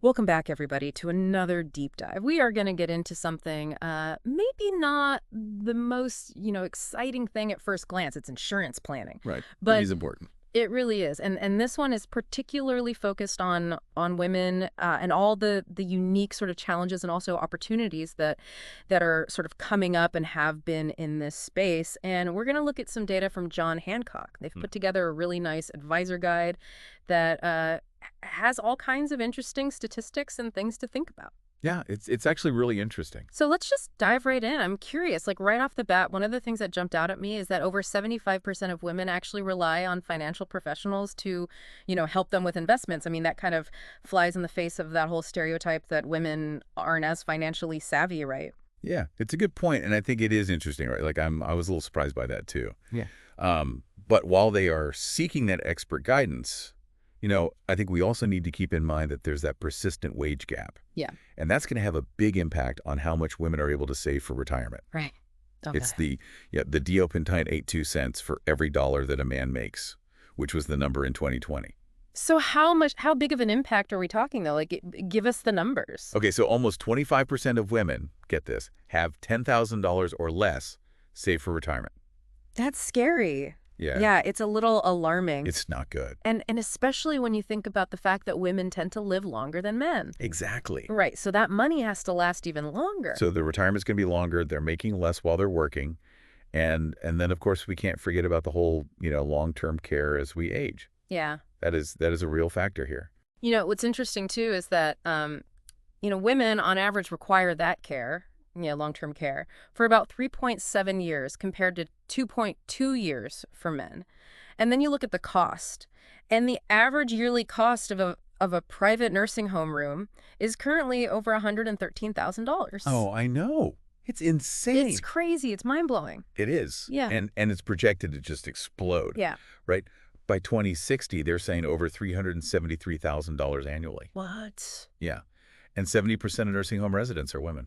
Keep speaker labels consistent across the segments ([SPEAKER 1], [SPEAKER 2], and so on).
[SPEAKER 1] Welcome back, everybody, to another deep dive. We are going to get into something maybe not the most, exciting thing at first glance. It's insurance planning.
[SPEAKER 2] Right. It
[SPEAKER 1] But
[SPEAKER 2] is important.
[SPEAKER 1] it really is. And this one is particularly focused on women and all the unique sort of challenges and also opportunities that are sort of coming up and have been in this space. And we're going to look at some data from John Hancock. They've put together a really nice advisor guide that has all kinds of interesting statistics and things to think about.
[SPEAKER 2] Yeah, it's actually really interesting.
[SPEAKER 1] So let's just dive right in. I'm curious, like right off the bat, one of the things that jumped out at me is that over 75% of women actually rely on financial professionals to, help them with investments. I mean, that kind of flies in the face of that whole stereotype that women aren't as financially savvy, right?
[SPEAKER 2] Yeah, it's a good point, and I think it is interesting, right? Like I was a little surprised by that too.
[SPEAKER 1] Yeah.
[SPEAKER 2] But while they are seeking that expert guidance, I think we also need to keep in mind that there's that persistent wage gap.
[SPEAKER 1] Yeah.
[SPEAKER 2] And that's going to have a big impact on how much women are able to save for retirement.
[SPEAKER 1] Right. Okay.
[SPEAKER 2] It's the Dio-Pentine 82 cents for every dollar that a man makes, which was the number in 2020.
[SPEAKER 1] So how big of an impact are we talking, though? Like, give us the numbers.
[SPEAKER 2] Okay, so almost 25% of women, get this, have $10,000 or less saved for retirement.
[SPEAKER 1] That's scary.
[SPEAKER 2] Yeah.
[SPEAKER 1] Yeah, it's a little alarming.
[SPEAKER 2] It's not good.
[SPEAKER 1] And especially when you think about the fact that women tend to live longer than men.
[SPEAKER 2] Exactly.
[SPEAKER 1] Right, so that money has to last even longer.
[SPEAKER 2] So the retirement's going to be longer. They're making less while they're working. And then, of course, we can't forget about the whole, long-term care as we age.
[SPEAKER 1] Yeah.
[SPEAKER 2] That is a real factor here.
[SPEAKER 1] What's interesting, too, is that, women on average require that care, long-term care, for about 3.7 years compared to 2.2 years for men. And then you look at the cost. And the average yearly cost of a private nursing home room is currently over $113,000.
[SPEAKER 2] Oh, I know. It's insane.
[SPEAKER 1] It's crazy. It's mind-blowing.
[SPEAKER 2] It is.
[SPEAKER 1] Yeah.
[SPEAKER 2] And it's projected to just explode.
[SPEAKER 1] Yeah.
[SPEAKER 2] Right? By 2060, they're saying over $373,000 annually.
[SPEAKER 1] What?
[SPEAKER 2] Yeah. And 70% of nursing home residents are women.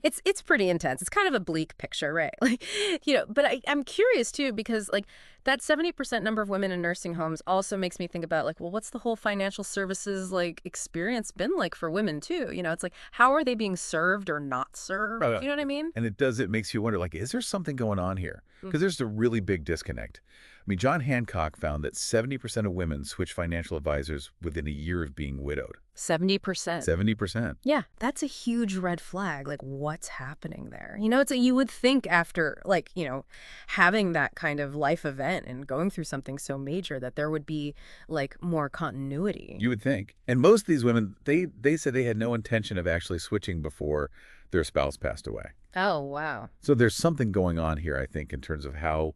[SPEAKER 1] It's pretty intense. It's kind of a bleak picture, right? But I'm curious, too, because, that 70% number of women in nursing homes also makes me think about, well, what's the whole financial services, experience been like for women, too? It's like, how are they being served or not served? You know what I mean?
[SPEAKER 2] And it makes you wonder, is there something going on here? Because there's a really big disconnect. I mean, John Hancock found that 70% of women switch financial advisors within a year of being widowed.
[SPEAKER 1] 70%.
[SPEAKER 2] 70%.
[SPEAKER 1] Yeah, that's a huge red flag. What's happening there? You would think after, having that kind of life event and going through something so major that there would be, more continuity.
[SPEAKER 2] You would think. And most of these women, they said they had no intention of actually switching before their spouse passed away.
[SPEAKER 1] Oh, wow.
[SPEAKER 2] So there's something going on here, I think, in terms of how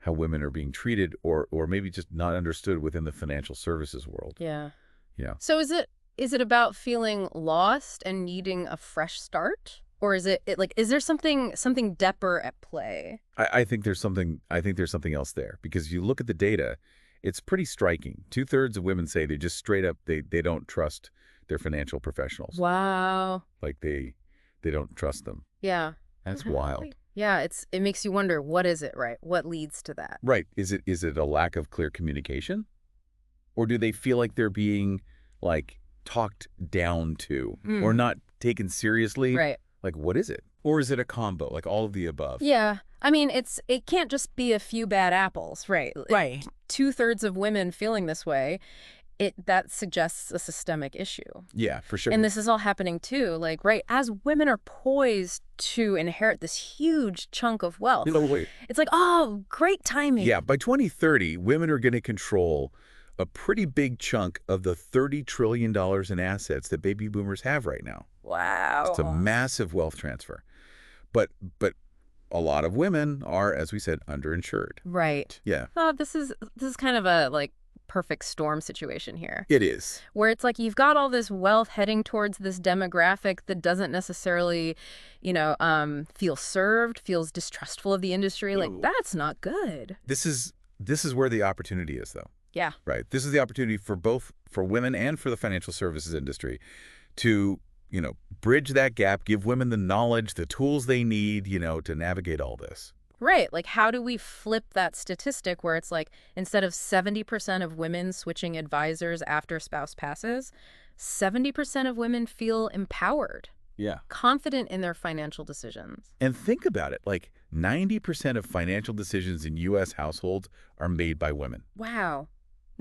[SPEAKER 2] women are being treated or maybe just not understood within the financial services world.
[SPEAKER 1] Yeah.
[SPEAKER 2] Yeah.
[SPEAKER 1] So is it about feeling lost and needing a fresh start? Or is is there something deeper at play?
[SPEAKER 2] I think there's something else there because you look at the data, it's pretty striking. 2/3 of women say they just straight up they don't trust their financial professionals.
[SPEAKER 1] Wow.
[SPEAKER 2] They don't trust them.
[SPEAKER 1] Yeah.
[SPEAKER 2] That's wild.
[SPEAKER 1] Yeah, it makes you wonder, what is it, right? What leads to that?
[SPEAKER 2] Right. Is it a lack of clear communication? Or do they feel like they're being talked down to or not taken seriously?
[SPEAKER 1] Right.
[SPEAKER 2] What is it? Or is it a combo, all of the above?
[SPEAKER 1] Yeah. I mean, it can't just be a few bad apples, right?
[SPEAKER 3] Right.
[SPEAKER 1] 2/3 of women feeling this way, that suggests a systemic issue.
[SPEAKER 2] Yeah, for sure.
[SPEAKER 1] And this is all happening too, right, as women are poised to inherit this huge chunk of wealth.
[SPEAKER 2] Wait.
[SPEAKER 1] It's oh, great timing.
[SPEAKER 2] Yeah, by 2030, women are going to control a pretty big chunk of the $30 trillion in assets that baby boomers have right now.
[SPEAKER 1] Wow.
[SPEAKER 2] It's a massive wealth transfer. But a lot of women are, as we said, underinsured.
[SPEAKER 1] Right.
[SPEAKER 2] Yeah.
[SPEAKER 1] Oh, this is kind of a perfect storm situation here.
[SPEAKER 2] It is.
[SPEAKER 1] Where it's you've got all this wealth heading towards this demographic that doesn't necessarily, feel served, feels distrustful of the industry. That's not good.
[SPEAKER 2] This is where the opportunity is, though.
[SPEAKER 1] Yeah.
[SPEAKER 2] Right. This is the opportunity for women and for the financial services industry to, bridge that gap, give women the knowledge, the tools they need, to navigate all this.
[SPEAKER 1] Right. How do we flip that statistic where it's instead of 70% of women switching advisors after spouse passes, 70% of women feel empowered,
[SPEAKER 2] Yeah.
[SPEAKER 1] confident in their financial decisions.
[SPEAKER 2] And think about it, like 90% of financial decisions in U.S. households are made by women.
[SPEAKER 1] Wow.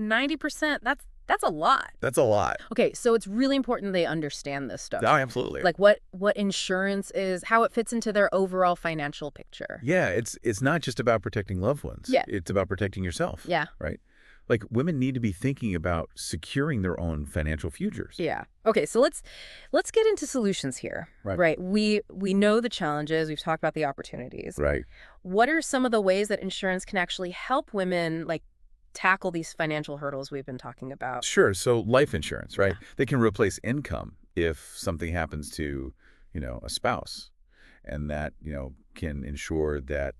[SPEAKER 1] 90%, that's a lot.
[SPEAKER 2] That's a lot.
[SPEAKER 1] Okay, so it's really important they understand this stuff.
[SPEAKER 2] Oh, absolutely.
[SPEAKER 1] Like what insurance is, how it fits into their overall financial picture.
[SPEAKER 2] Yeah, it's not just about protecting loved ones.
[SPEAKER 1] Yeah.
[SPEAKER 2] It's about protecting yourself.
[SPEAKER 1] Yeah.
[SPEAKER 2] Right? Like women need to be thinking about securing their own financial futures.
[SPEAKER 1] Yeah. Okay, so let's get into solutions here.
[SPEAKER 2] Right.
[SPEAKER 1] Right. We know the challenges, we've talked about the opportunities.
[SPEAKER 2] Right.
[SPEAKER 1] What are some of the ways that insurance can actually help women like tackle these financial hurdles we've been talking about?
[SPEAKER 2] Sure. So life insurance, right? They can replace income if something happens to, a spouse. And that, can ensure that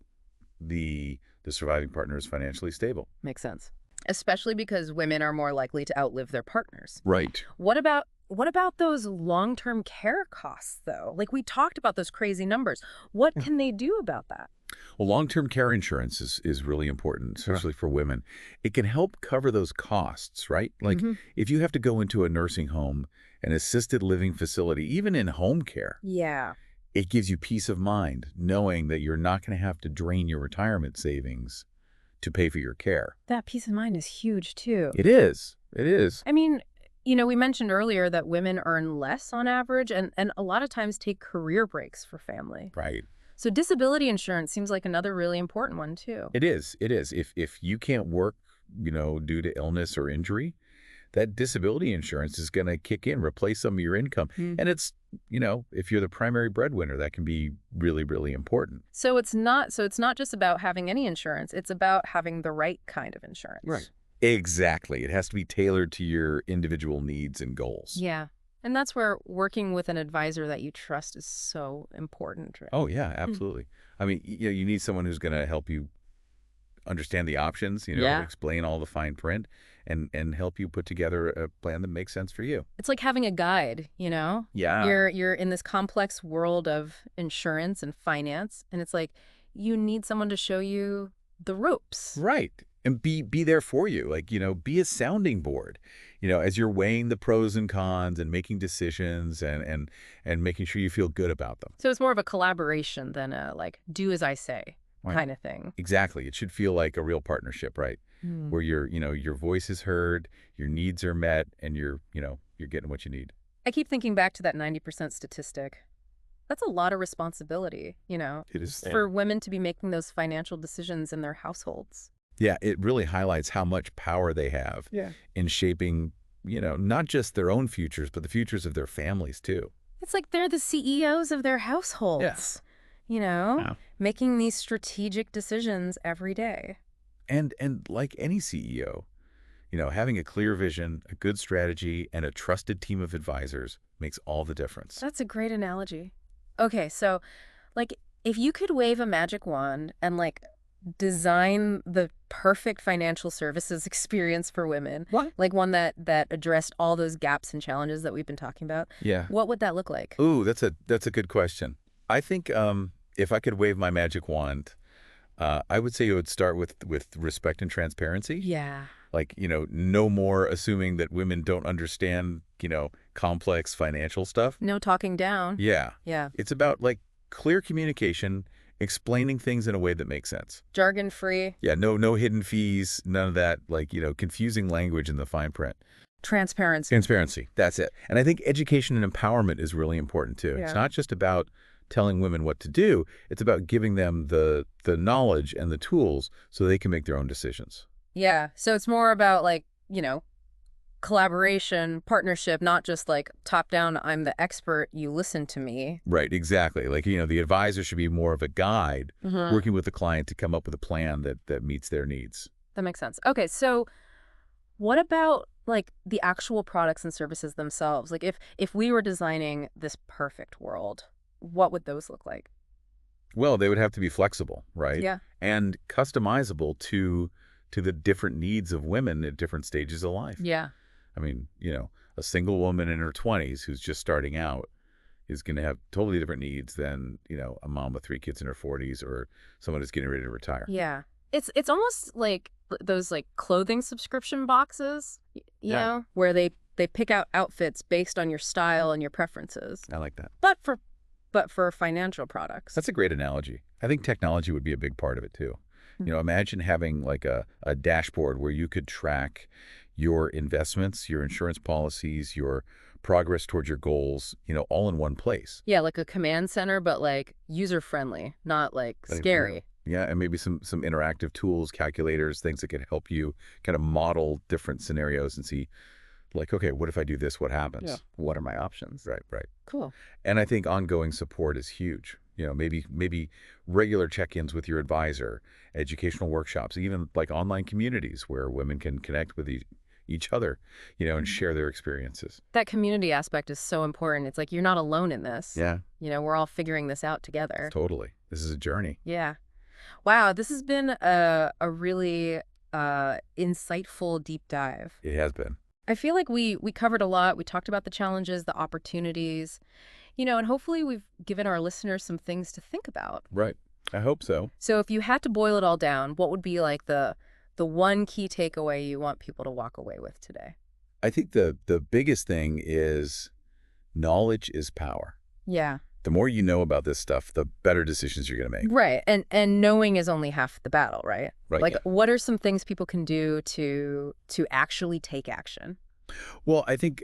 [SPEAKER 2] the surviving partner is financially stable.
[SPEAKER 1] Makes sense. Especially because women are more likely to outlive their partners.
[SPEAKER 2] Right.
[SPEAKER 1] What about those long-term care costs, though? Like we talked about those crazy numbers. What can they do about that?
[SPEAKER 2] Well, long-term care insurance is really important, especially for women. It can help cover those costs, right? Like if you have to go into a nursing home, an assisted living facility, even in home care,
[SPEAKER 1] Yeah.
[SPEAKER 2] it gives you peace of mind knowing that you're not going to have to drain your retirement savings to pay for your care.
[SPEAKER 1] That peace of mind is huge, too.
[SPEAKER 2] It is. It is.
[SPEAKER 1] I mean, we mentioned earlier that women earn less on average and a lot of times take career breaks for family.
[SPEAKER 2] Right.
[SPEAKER 1] So disability insurance seems like another really important one, too.
[SPEAKER 2] It is. It is. If you can't work, due to illness or injury, that disability insurance is going to kick in, replace some of your income. And it's, if you're the primary breadwinner, that can be really, really important.
[SPEAKER 1] So it's not just about having any insurance. It's about having the right kind of insurance.
[SPEAKER 2] Right. Exactly. It has to be tailored to your individual needs and goals.
[SPEAKER 1] Yeah. And that's where working with an advisor that you trust is so important. Right?
[SPEAKER 2] Oh, yeah, absolutely. I mean, you need someone who's going to help you understand the options, explain all the fine print and help you put together a plan that makes sense for you.
[SPEAKER 1] It's like having a guide, Yeah. You're in this complex world of insurance and finance, and it's like you need someone to show you the ropes.
[SPEAKER 2] Right. And be there for you. Like, be a sounding board, as you're weighing the pros and cons and making decisions and making sure you feel good about them.
[SPEAKER 1] So it's more of a collaboration than a like do as I say kind of thing.
[SPEAKER 2] Exactly. It should feel like a real partnership, right? Where your voice is heard, your needs are met, and you're getting what you need.
[SPEAKER 1] I keep thinking back to that 90% statistic. That's a lot of responsibility,
[SPEAKER 2] It is
[SPEAKER 1] for women to be making those financial decisions in their households.
[SPEAKER 2] Yeah, it really highlights how much power they have in shaping, not just their own futures, but the futures of their families too.
[SPEAKER 1] It's like they're the CEOs of their households, making these strategic decisions every day.
[SPEAKER 2] And like any CEO, having a clear vision, a good strategy, and a trusted team of advisors makes all the difference.
[SPEAKER 1] That's a great analogy. Okay, so like if you could wave a magic wand and like design the perfect financial services experience for women, like one that addressed all those gaps and challenges that we've been talking about, what would that look like?
[SPEAKER 2] Ooh, that's a good question. I think if I could wave my magic wand, I would say it would start with respect and transparency.
[SPEAKER 1] Yeah.
[SPEAKER 2] Like, no more assuming that women don't understand, complex financial stuff.
[SPEAKER 1] No talking down.
[SPEAKER 2] Yeah.
[SPEAKER 1] Yeah.
[SPEAKER 2] It's about like clear communication, explaining things in a way that makes sense.
[SPEAKER 1] Jargon free.
[SPEAKER 2] Yeah, no hidden fees, none of that, like, confusing language in the fine print.
[SPEAKER 1] Transparency.
[SPEAKER 2] Transparency, that's it. And I think education and empowerment is really important too.
[SPEAKER 1] Yeah.
[SPEAKER 2] It's not just about telling women what to do, it's about giving them the knowledge and the tools so they can make their own decisions.
[SPEAKER 1] Yeah, so it's more about like, collaboration, partnership, not just like top down, I'm the expert, you listen to me.
[SPEAKER 2] Right, exactly. Like, the advisor should be more of a guide working with the client to come up with a plan that meets their needs.
[SPEAKER 1] That makes sense. Okay, so what about like the actual products and services themselves? Like if we were designing this perfect world, what would those look like?
[SPEAKER 2] Well, they would have to be flexible, right?
[SPEAKER 1] Yeah.
[SPEAKER 2] And customizable to the different needs of women at different stages of life.
[SPEAKER 1] Yeah.
[SPEAKER 2] I mean, a single woman in her 20s who's just starting out is going to have totally different needs than, a mom with 3 kids in her 40s or someone who's getting ready to retire.
[SPEAKER 1] Yeah. It's almost like those like clothing subscription boxes, you know, where they They pick out outfits based on your style and your preferences.
[SPEAKER 2] I like that.
[SPEAKER 1] But for financial products.
[SPEAKER 2] That's a great analogy. I think technology would be a big part of it too. Imagine having like a dashboard where you could track your investments, your insurance policies, your progress towards your goals, all in one place.
[SPEAKER 1] Yeah, like a command center, but like user-friendly, not like scary.
[SPEAKER 2] Yeah, and maybe some interactive tools, calculators, things that could help you kind of model different scenarios and see, like, okay, what if I do this? What happens?
[SPEAKER 1] Yeah. What are my options?
[SPEAKER 2] Right, right.
[SPEAKER 1] Cool.
[SPEAKER 2] And I think ongoing support is huge. Maybe regular check-ins with your advisor, educational workshops, even like online communities where women can connect with each other, and share their experiences.
[SPEAKER 1] That community aspect is so important. It's like you're not alone in this.
[SPEAKER 2] Yeah.
[SPEAKER 1] We're all figuring this out together.
[SPEAKER 2] Totally. This is a journey.
[SPEAKER 1] Yeah. Wow, this has been a really insightful deep dive.
[SPEAKER 2] It has been.
[SPEAKER 1] I feel like we covered a lot. We talked about the challenges, the opportunities, and hopefully we've given our listeners some things to think about.
[SPEAKER 2] Right. I hope so.
[SPEAKER 1] So if you had to boil it all down, what would be like the one key takeaway you want people to walk away with today?
[SPEAKER 2] I think the biggest thing is knowledge is power.
[SPEAKER 1] Yeah.
[SPEAKER 2] The more you know about this stuff, the better decisions you're going to make.
[SPEAKER 1] Right. And knowing is only half the battle, right?
[SPEAKER 2] Right.
[SPEAKER 1] Like,
[SPEAKER 2] yeah.
[SPEAKER 1] What are some things people can do to actually take action?
[SPEAKER 2] Well, I think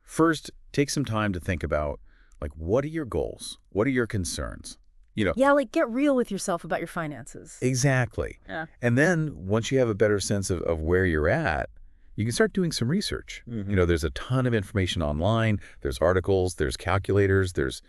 [SPEAKER 2] first, take some time to think about, like, what are your goals? What are your concerns?
[SPEAKER 1] Yeah, like get real with yourself about your finances.
[SPEAKER 2] Exactly.
[SPEAKER 1] Yeah.
[SPEAKER 2] And then once you have a better sense of where you're at, you can start doing some research. There's a ton of information online. There's articles, there's calculators, there's,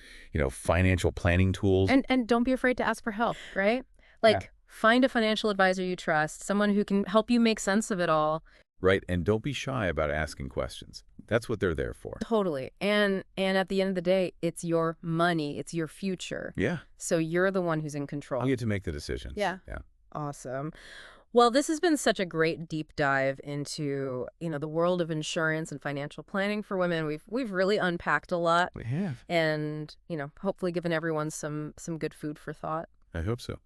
[SPEAKER 2] financial planning tools.
[SPEAKER 1] And don't be afraid to ask for help, right? Like, find a financial advisor you trust, someone who can help you make sense of it all.
[SPEAKER 2] Right. And don't be shy about asking questions. That's what they're there for.
[SPEAKER 1] Totally. And at the end of the day, it's your money. It's your future.
[SPEAKER 2] Yeah.
[SPEAKER 1] So you're the one who's in control.
[SPEAKER 2] You get to make the decisions.
[SPEAKER 1] Yeah.
[SPEAKER 2] Yeah.
[SPEAKER 1] Awesome. Well, this has been such a great deep dive into, the world of insurance and financial planning for women. We've really unpacked a lot.
[SPEAKER 2] We have.
[SPEAKER 1] And, hopefully given everyone some good food for thought.
[SPEAKER 2] I hope so.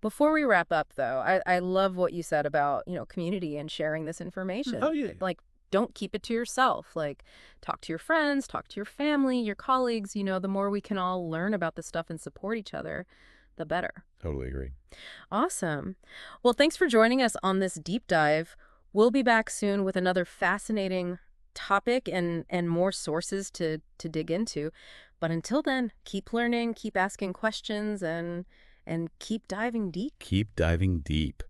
[SPEAKER 1] Before we wrap up, though, I love what you said about, community and sharing this information.
[SPEAKER 2] Oh, yeah.
[SPEAKER 1] Like, don't keep it to yourself. Like, talk to your friends, talk to your family, your colleagues. The more we can all learn about this stuff and support each other, the better.
[SPEAKER 2] Totally agree.
[SPEAKER 1] Awesome. Well, thanks for joining us on this deep dive. We'll be back soon with another fascinating topic and more sources to dig into. But until then, keep learning, keep asking questions, and keep diving deep.
[SPEAKER 2] Keep diving deep.